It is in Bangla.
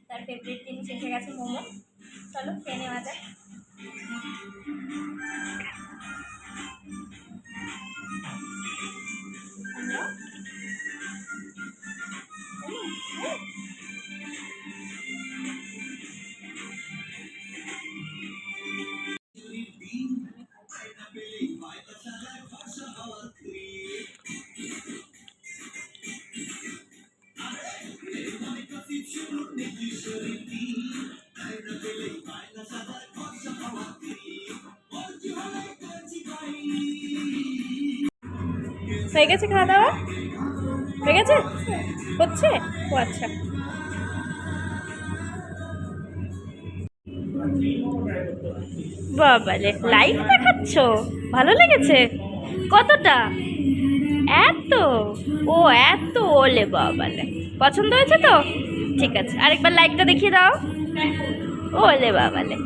তার ফেভারিট জিনিস এসে গেছে মোমো। চলো খেয়ে নেওয়া যাক। হয়ে গেছে খাওয়া দাওয়া? হয়ে গেছে? হচ্ছে? ও আচ্ছা। বাবারে, লাইভ দেখাচ্ছ? ভালো লেগেছে? কতটা? এত? ও এত? ওলে বাবালে, পছন্দ হয়েছে তো? ঠিক আছে, আরেকবার লাইভটা দেখিয়ে দাও। ওলে বাবালে।